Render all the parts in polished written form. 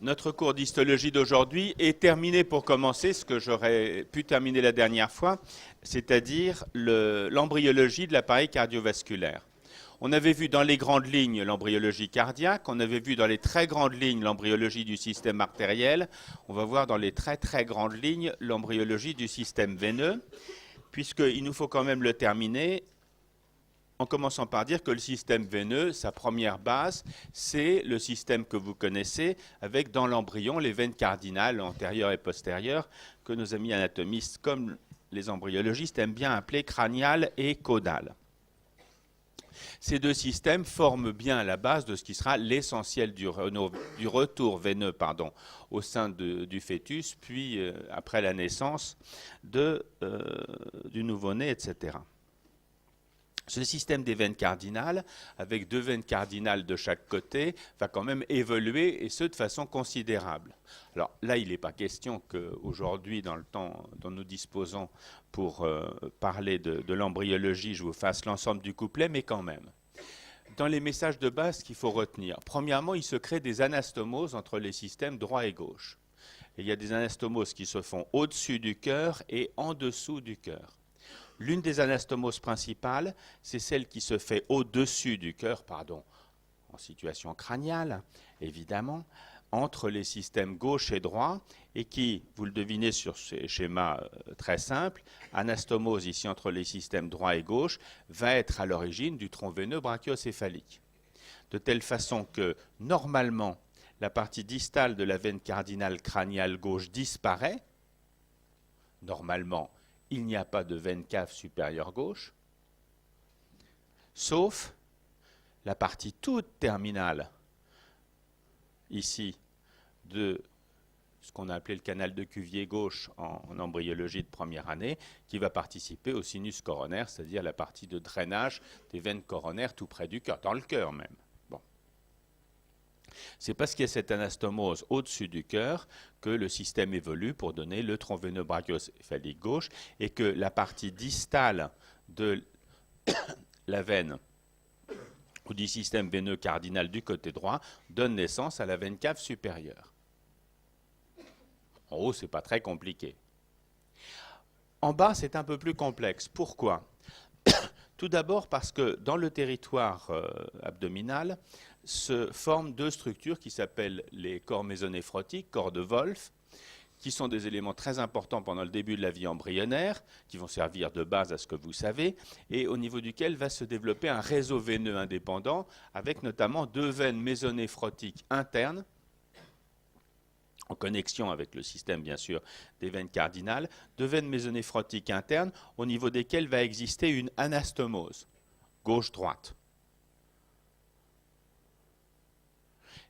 Notre cours d'histologie d'aujourd'hui est terminé pour commencer ce que j'aurais pu terminer la dernière fois, c'est-à-dire l'embryologie de l'appareil cardiovasculaire. On avait vu dans les grandes lignes l'embryologie cardiaque, on avait vu dans les très grandes lignes l'embryologie du système artériel, on va voir dans les très très grandes lignes l'embryologie du système veineux, puisqu'il nous faut quand même le terminer en commençant par dire que le système veineux, sa première base, c'est le système que vous connaissez, avec dans l'embryon les veines cardinales antérieures et postérieures, que nos amis anatomistes, comme les embryologistes, aiment bien appeler craniales et caudales. Ces deux systèmes forment bien la base de ce qui sera l'essentiel du retour veineux au sein du fœtus, puis après la naissance du nouveau-né, etc. Ce système des veines cardinales, avec deux veines cardinales de chaque côté, va quand même évoluer, et ce de façon considérable. Alors là, il n'est pas question qu'aujourd'hui, dans le temps dont nous disposons pour parler de l'embryologie, je vous fasse l'ensemble du couplet, mais quand même. Dans les messages de base qu'il faut retenir, premièrement, il se crée des anastomoses entre les systèmes droit et gauche. Et il y a des anastomoses qui se font au-dessus du cœur et en dessous du cœur. L'une des anastomoses principales, c'est celle qui se fait au-dessus du cœur, en situation crâniale, évidemment, entre les systèmes gauche et droit, et qui, vous le devinez sur ces schémas très simples, anastomose ici entre les systèmes droit et gauche, va être à l'origine du tronc veineux brachiocéphalique. De telle façon que, normalement, la partie distale de la veine cardinale crâniale gauche disparaît, normalement, il n'y a pas de veine cave supérieure gauche, sauf la partie toute terminale, ici, de ce qu'on a appelé le canal de Cuvier gauche en embryologie de première année, qui va participer au sinus coronaire, c'est-à-dire la partie de drainage des veines coronaires tout près du cœur, dans le cœur même. C'est parce qu'il y a cette anastomose au-dessus du cœur que le système évolue pour donner le tronc veineux brachiocéphalique gauche et que la partie distale de la veine ou du système veineux cardinal du côté droit donne naissance à la veine cave supérieure. En haut, ce n'est pas très compliqué. En bas, c'est un peu plus complexe. Pourquoi ? Tout d'abord parce que dans le territoire abdominal se forment deux structures qui s'appellent les corps mésonéphrotiques, corps de Wolff, qui sont des éléments très importants pendant le début de la vie embryonnaire, qui vont servir de base à ce que vous savez, et au niveau duquel va se développer un réseau veineux indépendant, avec notamment deux veines mésonéphrotiques internes, en connexion avec le système, bien sûr, des veines cardinales, deux veines mésonéphrotiques internes, au niveau desquelles va exister une anastomose, gauche-droite.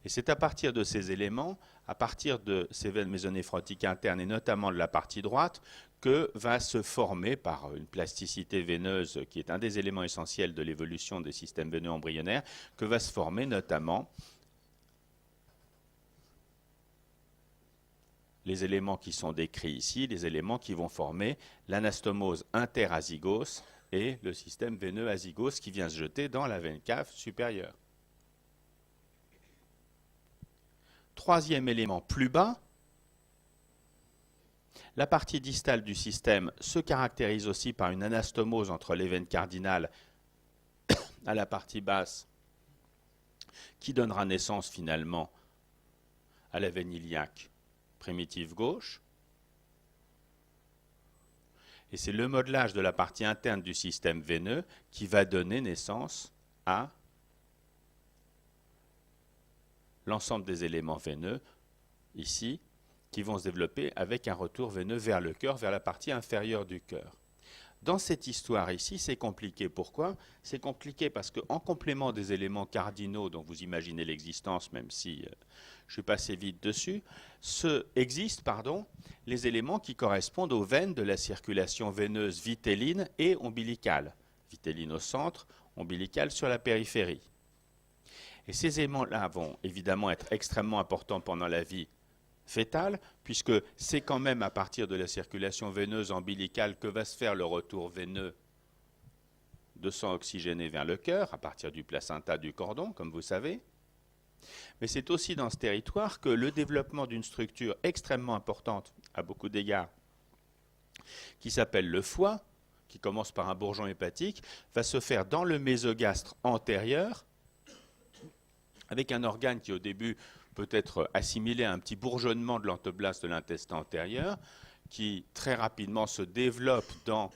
Et c'est à partir de ces éléments, à partir de ces veines mésonéphrotiques internes, et notamment de la partie droite, que va se former, par une plasticité veineuse qui est un des éléments essentiels de l'évolution des systèmes veineux embryonnaires, que va se former notamment les éléments qui sont décrits ici, les éléments qui vont former l'anastomose interazygose et le système veineux azygose qui vient se jeter dans la veine cave supérieure. Troisième élément plus bas, la partie distale du système se caractérise aussi par une anastomose entre les veines cardinales à la partie basse qui donnera naissance finalement à la veine iliaque primitive gauche. Et c'est le modelage de la partie interne du système veineux qui va donner naissance à l'ensemble des éléments veineux, ici, qui vont se développer avec un retour veineux vers le cœur, vers la partie inférieure du cœur. Dans cette histoire ici, c'est compliqué. Pourquoi ? C'est compliqué parce qu'en complément des éléments cardinaux dont vous imaginez l'existence, même si je suis passé vite dessus, existent les éléments qui correspondent aux veines de la circulation veineuse vitelline et ombilicale. Vitelline au centre, ombilicale sur la périphérie. Et ces éléments-là vont évidemment être extrêmement importants pendant la vie fétale, puisque c'est quand même à partir de la circulation veineuse ombilicale que va se faire le retour veineux de sang oxygéné vers le cœur, à partir du placenta du cordon, comme vous savez. Mais c'est aussi dans ce territoire que le développement d'une structure extrêmement importante, à beaucoup d'égards, qui s'appelle le foie, qui commence par un bourgeon hépatique, va se faire dans le mésogastre antérieur, avec un organe qui au début peut être assimilé à un petit bourgeonnement de l'entoblaste de l'intestin antérieur, qui très rapidement se développe dans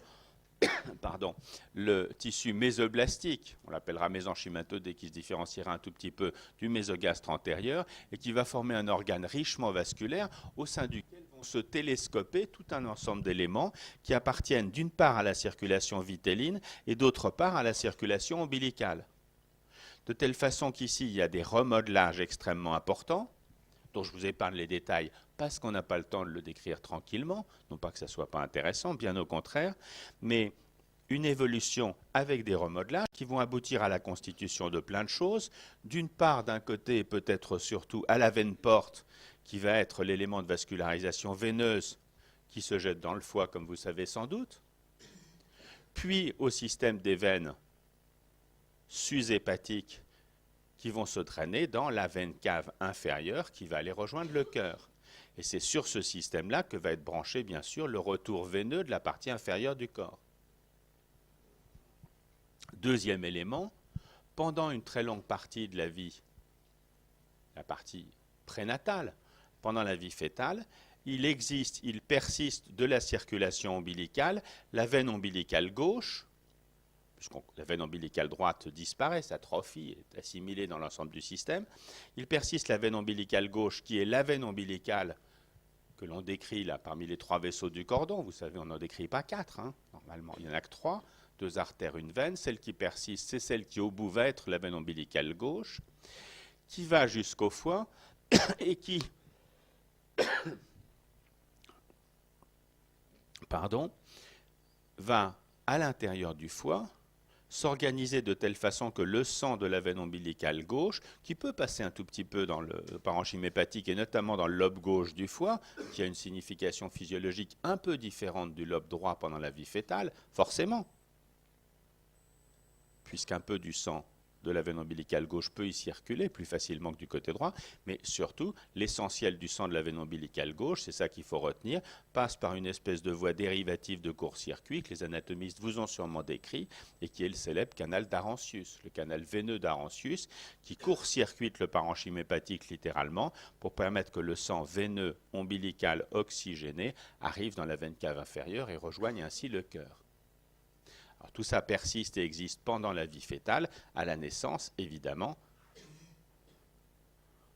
le tissu mésoblastique, on l'appellera mésenchymatodé, qui se différenciera un tout petit peu du mésogastre antérieur, et qui va former un organe richement vasculaire au sein duquel vont se télescoper tout un ensemble d'éléments qui appartiennent d'une part à la circulation vitelline et d'autre part à la circulation ombilicale. De telle façon qu'ici, il y a des remodelages extrêmement importants, dont je vous épargne les détails parce qu'on n'a pas le temps de le décrire tranquillement, non pas que ça ne soit pas intéressant, bien au contraire, mais une évolution avec des remodelages qui vont aboutir à la constitution de plein de choses. D'une part, d'un côté, peut-être surtout à la veine porte, qui va être l'élément de vascularisation veineuse qui se jette dans le foie, comme vous savez sans doute, puis au système des veines sus-hépatiques qui vont se drainer dans la veine cave inférieure qui va aller rejoindre le cœur. Et c'est sur ce système-là que va être branché, bien sûr, le retour veineux de la partie inférieure du corps. Deuxième élément, pendant une très longue partie de la vie, la partie prénatale, pendant la vie fœtale, il persiste de la circulation ombilicale, la veine ombilicale gauche, puisque la veine ombilicale droite disparaît, s'atrophie, est assimilée dans l'ensemble du système. Il persiste la veine ombilicale gauche, qui est la veine ombilicale que l'on décrit là parmi les 3 vaisseaux du cordon. Vous savez, on n'en décrit pas 4, hein, normalement. Il n'y en a que 3, 2 artères, une veine. Celle qui persiste, c'est celle qui au bout va être la veine ombilicale gauche, qui va jusqu'au foie et qui va à l'intérieur du foie s'organiser de telle façon que le sang de la veine ombilicale gauche, qui peut passer un tout petit peu dans le parenchyme hépatique et notamment dans le lobe gauche du foie, qui a une signification physiologique un peu différente du lobe droit pendant la vie fœtale, forcément, puisqu'un peu du sang de la veine ombilicale gauche peut y circuler plus facilement que du côté droit, mais surtout, l'essentiel du sang de la veine ombilicale gauche, c'est ça qu'il faut retenir, passe par une espèce de voie dérivative de court-circuit que les anatomistes vous ont sûrement décrit, et qui est le célèbre canal d'Arancius, le canal veineux d'Arancius, qui court-circuite le parenchyme hépatique littéralement, pour permettre que le sang veineux ombilical oxygéné arrive dans la veine cave inférieure et rejoigne ainsi le cœur. Alors, tout ça persiste et existe pendant la vie fœtale. À la naissance, évidemment,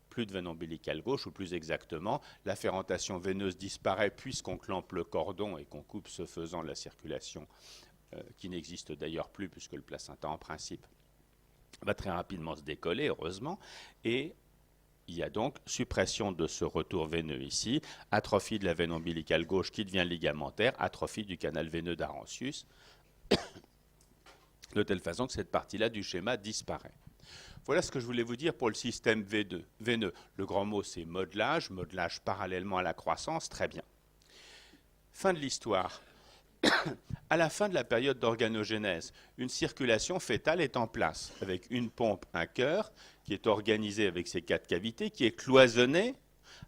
plus de veine ombilicale gauche, ou plus exactement, la fermentation veineuse disparaît puisqu'on clampe le cordon et qu'on coupe ce faisant la circulation, qui n'existe d'ailleurs plus puisque le placenta, en principe, va très rapidement se décoller, heureusement, et il y a donc suppression de ce retour veineux ici, atrophie de la veine ombilicale gauche qui devient ligamentaire, atrophie du canal veineux d'Arancius, de telle façon que cette partie-là du schéma disparaît. Voilà ce que je voulais vous dire pour le système veineux. Le grand mot, c'est modelage, modelage parallèlement à la croissance, très bien. Fin de l'histoire. À la fin de la période d'organogénèse, une circulation fœtale est en place, avec une pompe, un cœur, qui est organisé avec ses 4 cavités, qui est cloisonné,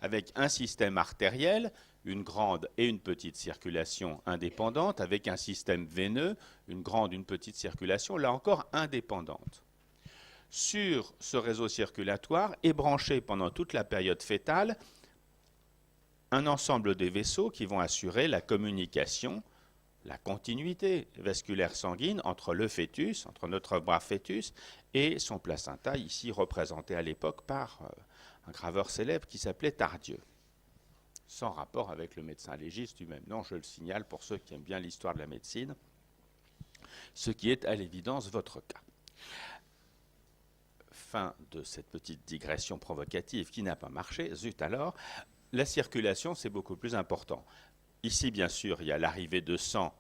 avec un système artériel, une grande et une petite circulation indépendante, avec un système veineux, une grande et une petite circulation, là encore indépendante. Sur ce réseau circulatoire est branché pendant toute la période fœtale un ensemble de vaisseaux qui vont assurer la communication, la continuité vasculaire sanguine entre le fœtus, entre notre brave fœtus, et son placenta, ici représenté à l'époque par un graveur célèbre qui s'appelait Tardieu. Sans rapport avec le médecin légiste du même nom, je le signale pour ceux qui aiment bien l'histoire de la médecine, ce qui est à l'évidence votre cas. Fin de cette petite digression provocative qui n'a pas marché, zut alors, la circulation c'est beaucoup plus important. Ici bien sûr il y a l'arrivée de sang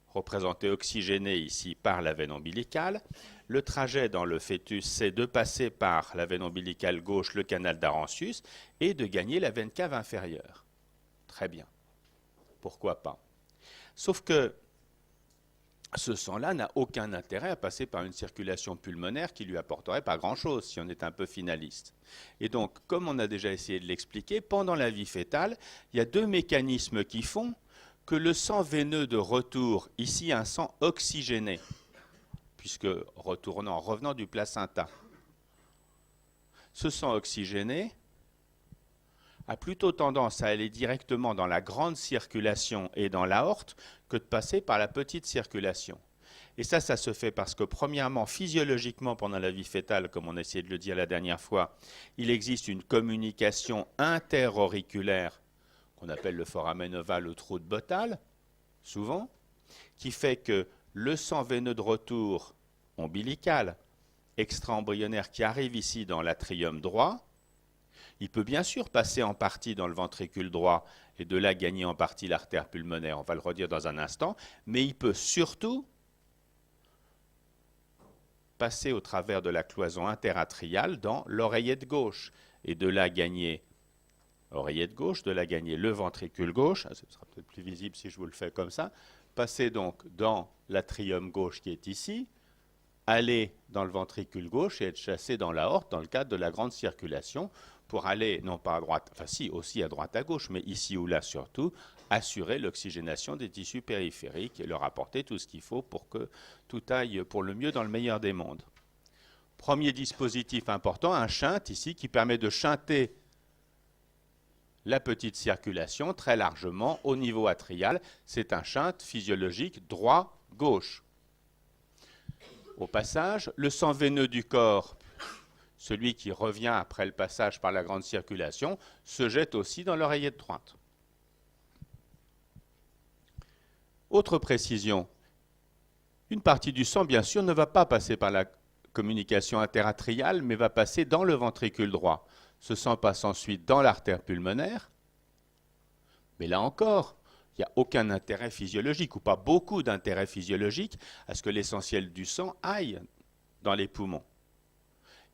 représenté oxygéné ici par la veine ombilicale. Le trajet dans le fœtus, c'est de passer par la veine ombilicale gauche, le canal d'Arancius, et de gagner la veine cave inférieure. Très bien. Pourquoi pas? Sauf que ce sang-là n'a aucun intérêt à passer par une circulation pulmonaire qui lui apporterait pas grand-chose si on est un peu finaliste. Et donc, comme on a déjà essayé de l'expliquer, pendant la vie fœtale, il y a deux mécanismes qui font que le sang veineux de retour, ici un sang oxygéné, puisque revenant du placenta, ce sang oxygéné a plutôt tendance à aller directement dans la grande circulation et dans l'aorte que de passer par la petite circulation. Et ça se fait parce que, premièrement, physiologiquement, pendant la vie fœtale, comme on a essayé de le dire la dernière fois, il existe une communication interauriculaire, qu'on appelle le foramen ovale, le trou de Bottal, souvent, qui fait que le sang veineux de retour ombilical, extra-embryonnaire, qui arrive ici dans l'atrium droit, il peut bien sûr passer en partie dans le ventricule droit et de là gagner en partie l'artère pulmonaire, on va le redire dans un instant, mais il peut surtout passer au travers de la cloison interatriale dans l'oreillette gauche et de là gagner oreillette gauche, de là gagner le ventricule gauche, ce sera peut-être plus visible si je vous le fais comme ça, passer donc dans l'atrium gauche qui est ici, aller dans le ventricule gauche et être chassé dans l'aorte dans le cadre de la grande circulation pour aller, non pas à droite, enfin si, aussi à droite à gauche, mais ici ou là surtout, assurer l'oxygénation des tissus périphériques et leur apporter tout ce qu'il faut pour que tout aille pour le mieux dans le meilleur des mondes. Premier dispositif important, un shunt ici qui permet de shunter la petite circulation très largement au niveau atrial. C'est un shunt physiologique droit-gauche. Au passage, le sang veineux du corps, celui qui revient après le passage par la grande circulation, se jette aussi dans l'oreillette droite. Autre précision, une partie du sang, bien sûr, ne va pas passer par la communication interatriale, mais va passer dans le ventricule droit. Ce sang passe ensuite dans l'artère pulmonaire, mais là encore, il n'y a aucun intérêt physiologique, ou pas beaucoup d'intérêt physiologique, à ce que l'essentiel du sang aille dans les poumons.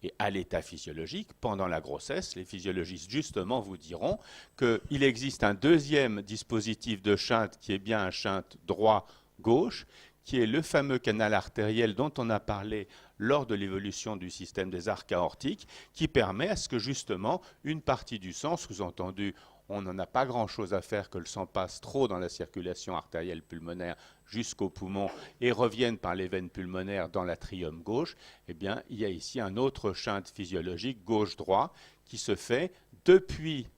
Et à l'état physiologique, pendant la grossesse, les physiologistes justement vous diront qu'il existe un deuxième dispositif de shunt qui est bien un shunt droit-gauche, qui est le fameux canal artériel dont on a parlé lors de l'évolution du système des arcs aortiques, qui permet à ce que justement une partie du sang, sous-entendu, on n'en a pas grand-chose à faire que le sang passe trop dans la circulation artérielle pulmonaire jusqu'aux poumons et revienne par les veines pulmonaires dans l'atrium gauche, eh bien, il y a ici un autre shunt physiologique gauche-droit qui se fait depuis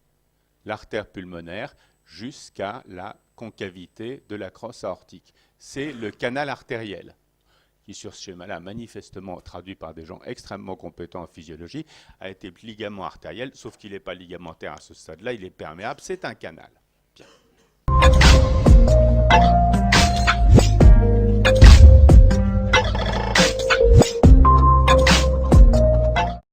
l'artère pulmonaire jusqu'à la concavité de la crosse aortique. C'est le canal artériel qui, sur ce schéma-là, manifestement traduit par des gens extrêmement compétents en physiologie, a été ligament artériel, sauf qu'il n'est pas ligamentaire à ce stade-là, il est perméable, c'est un canal.